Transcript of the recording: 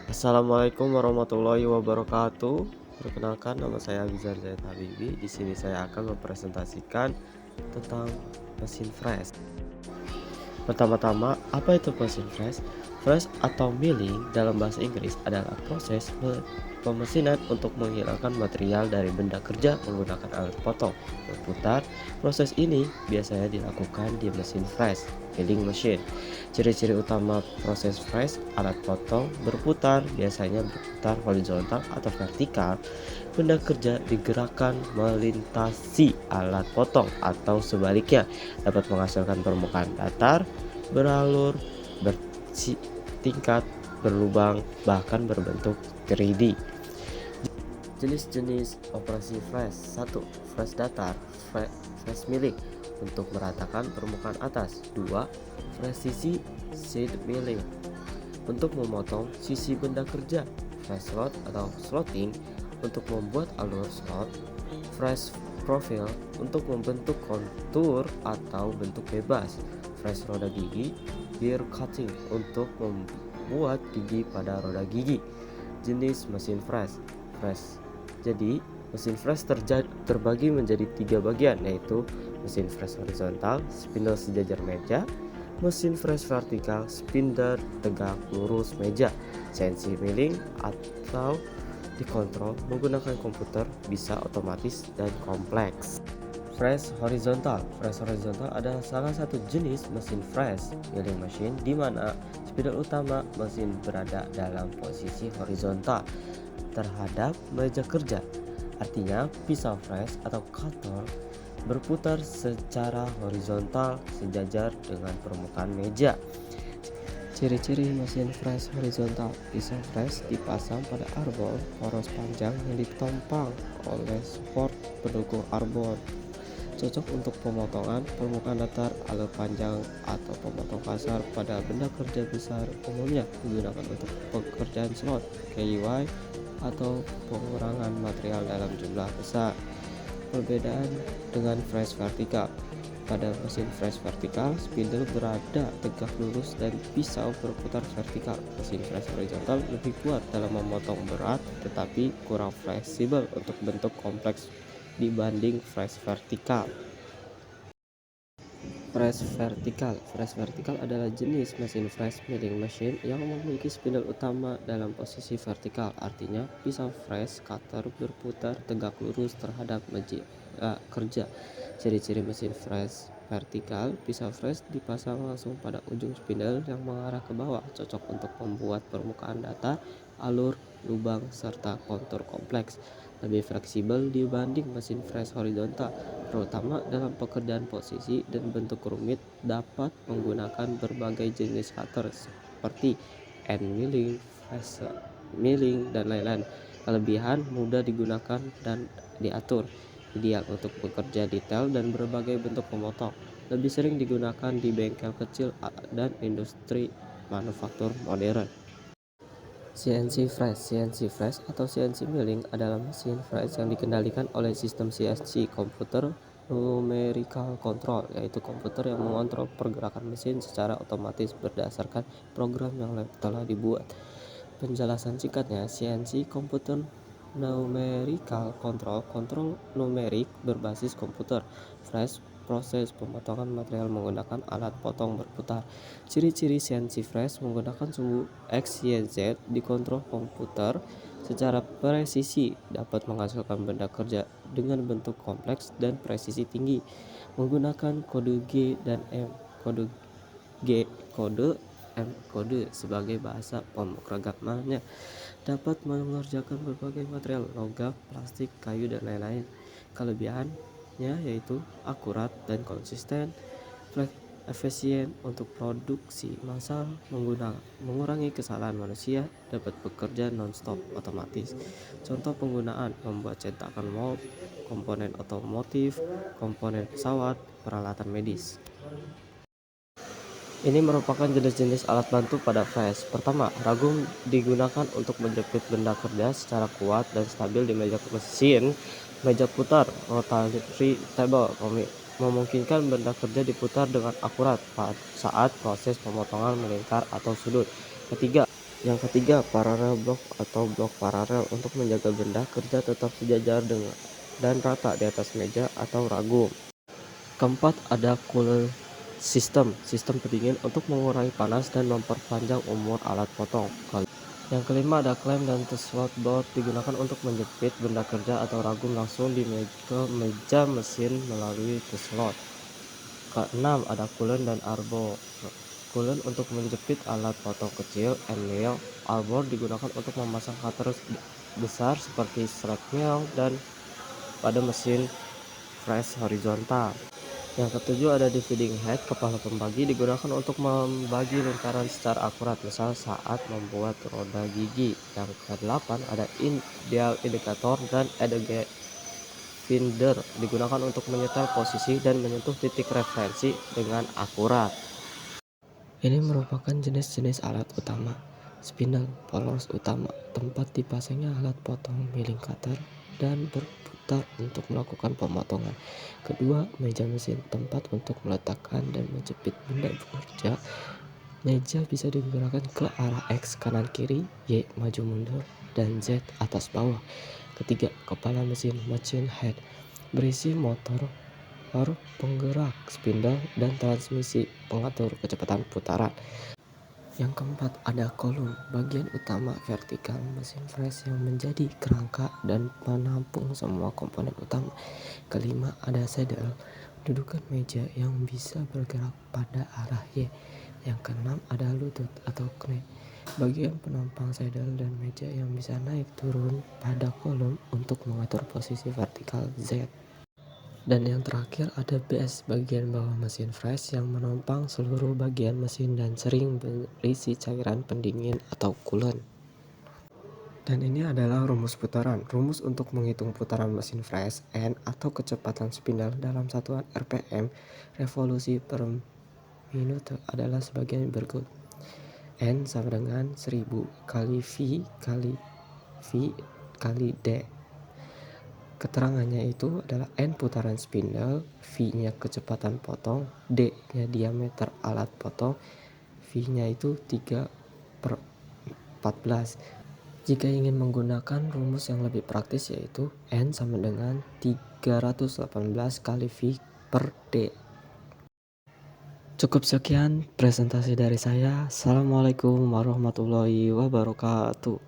Assalamualaikum warahmatullahi wabarakatuh. Perkenalkan, nama saya Abizar Zaid Habibi. Di sini saya akan mempresentasikan tentang mesin fresh. Pertama-tama, apa itu mesin fresh? Fresh atau milling dalam bahasa Inggris adalah proses pemesinan untuk menghilangkan material dari benda kerja menggunakan alat potong berputar. Proses ini biasanya dilakukan di mesin fresh milling machine. Ciri-ciri utama proses fresh: alat potong berputar, biasanya berputar horizontal atau vertikal. Benda kerja digerakkan melintasi alat potong atau sebaliknya, dapat menghasilkan permukaan datar, beralur, bertingkat, berlubang, bahkan berbentuk 3D. Jenis-jenis operasi fresh: 1. Fresh datar, fresh milling untuk meratakan permukaan atas. 2. Presisi seed milling untuk memotong sisi benda kerja. Fresh slot atau slotting untuk membuat alur slot. Fresh profile untuk membentuk kontur atau bentuk bebas. Fresh roda gigi, gear cutting untuk membuat gigi pada roda gigi. Jenis mesin fresh. Jadi mesin fresh terbagi menjadi 3 bagian, yaitu mesin fresh horizontal, spindle sejajar meja; mesin fresh vertikal, spindle tegak lurus meja; CNC milling atau dikontrol menggunakan komputer, bisa otomatis dan kompleks. Fresh horizontal adalah salah satu jenis mesin fresh milling machine di mana spidol utama mesin berada dalam posisi horizontal terhadap meja kerja. Artinya, pisau fresh atau cutter berputar secara horizontal sejajar dengan permukaan meja. Ciri-ciri mesin fresh horizontal: pisau fresh dipasang pada arbor poros panjang yang ditompang oleh support pendukung arbor. Cocok untuk pemotongan permukaan datar, alur panjang, atau pemotong kasar pada benda kerja besar. Umumnya digunakan untuk pekerjaan slot, KY, atau pengurangan material dalam jumlah besar. Perbedaan dengan fresh vertikal: pada mesin fresh vertikal, spindle berada tegak lurus dan pisau berputar vertikal. Mesin fresh horizontal lebih kuat dalam memotong berat, tetapi kurang fleksibel untuk bentuk kompleks dibanding fresh vertikal. Fresh vertikal adalah jenis mesin fresh milling machine yang memiliki spindle utama dalam posisi vertikal. Artinya, pisau fresh cutter berputar tegak lurus terhadap meja kerja. Ciri-ciri mesin fresh vertikal: pisau fresh dipasang langsung pada ujung spindle yang mengarah ke bawah, cocok untuk membuat permukaan datar, alur, lubang, serta kontur kompleks. Lebih fleksibel dibanding mesin fresh horizontal, terutama dalam pekerjaan posisi dan bentuk rumit. Dapat menggunakan berbagai jenis cutter seperti end milling, face milling, dan lain-lain. Kelebihan: mudah digunakan dan diatur, ideal untuk bekerja detail dan berbagai bentuk pemotong. Lebih sering digunakan di bengkel kecil dan industri manufaktur modern. CNC fresh atau CNC milling adalah mesin fresh yang dikendalikan oleh sistem CNC, komputer numerical control, yaitu komputer yang mengontrol pergerakan mesin secara otomatis berdasarkan program yang telah dibuat. Penjelasan singkatnya, CNC komputer numerical control, kontrol numerik berbasis komputer. Fresh, proses pemotongan material menggunakan alat potong berputar. Ciri-ciri CNC fresh: menggunakan sumbu X, Y, Z, dikontrol komputer secara presisi, dapat menghasilkan benda kerja dengan bentuk kompleks dan presisi tinggi. Menggunakan kode G dan M, kode G, kode M, kode sebagai bahasa pemrogramannya. Dapat mengerjakan berbagai material, logam, plastik, kayu, dan lain-lain. Kelebihannya yaitu akurat dan konsisten, efisien untuk produksi massal, mengurangi kesalahan manusia, dapat bekerja non-stop otomatis. Contoh penggunaan: membuat cetakan mold, komponen otomotif, komponen pesawat, peralatan medis. Ini merupakan jenis-jenis alat bantu pada fresh. Pertama, ragum digunakan untuk menjepit benda kerja secara kuat dan stabil di meja mesin. Meja putar, rotary table, memungkinkan benda kerja diputar dengan akurat saat proses pemotongan melingkar atau sudut. Ketiga, Yang ketiga, parallel block atau blok paralel untuk menjaga benda kerja tetap sejajar dengan dan rata di atas meja atau ragum. Keempat, ada cooler system, sistem pendingin untuk mengurangi panas dan memperpanjang umur alat potong. Yang kelima, ada klem dan slot bolt digunakan untuk menjepit benda kerja atau ragum langsung di meja mesin melalui slot. Keenam, ada coolant dan arbor. Coolant untuk menjepit alat potong kecil, nail. Arbor digunakan untuk memasang cutter besar seperti strap mill dan pada mesin press horizontal. Yang ketujuh, ada dividing head, kepala pembagi digunakan untuk membagi lingkaran secara akurat, misal saat membuat roda gigi. Yang kedelapan, ada dial indikator dan edge finder digunakan untuk menyetel posisi dan menyentuh titik referensi dengan akurat. Ini merupakan jenis-jenis alat utama. Spindle, polos utama, tempat dipasangnya alat potong milling cutter dan berputar untuk melakukan pemotongan. Kedua, meja mesin, tempat untuk meletakkan dan menjepit benda bekerja. Meja bisa digunakan ke arah X kanan kiri, Y maju mundur, dan Z atas bawah. Ketiga, kepala mesin, machine head, berisi motor penggerak, spindle, dan transmisi pengatur kecepatan putaran. Yang keempat, ada kolom, bagian utama vertikal mesin press yang menjadi kerangka dan penampung semua komponen utama. Kelima, ada saddle, dudukan meja yang bisa bergerak pada arah Y. Yang keenam, ada lutut atau kne, bagian penopang saddle dan meja yang bisa naik turun pada kolom untuk mengatur posisi vertikal Z. Dan yang terakhir, ada base, bagian bawah mesin press yang menopang seluruh bagian mesin dan sering berisi cairan pendingin atau coolant. Dan ini adalah rumus putaran. Rumus untuk menghitung putaran mesin press N atau kecepatan spindle dalam satuan RPM, revolusi per menit, adalah sebagai berikut. N sama dengan 1000 kali V kali D. Keterangannya itu adalah N putaran spindle, V-nya kecepatan potong, D-nya diameter alat potong, V-nya itu 3/14. Jika ingin menggunakan rumus yang lebih praktis, yaitu N sama dengan 318 kali V per D. Cukup sekian presentasi dari saya. Assalamualaikum warahmatullahi wabarakatuh.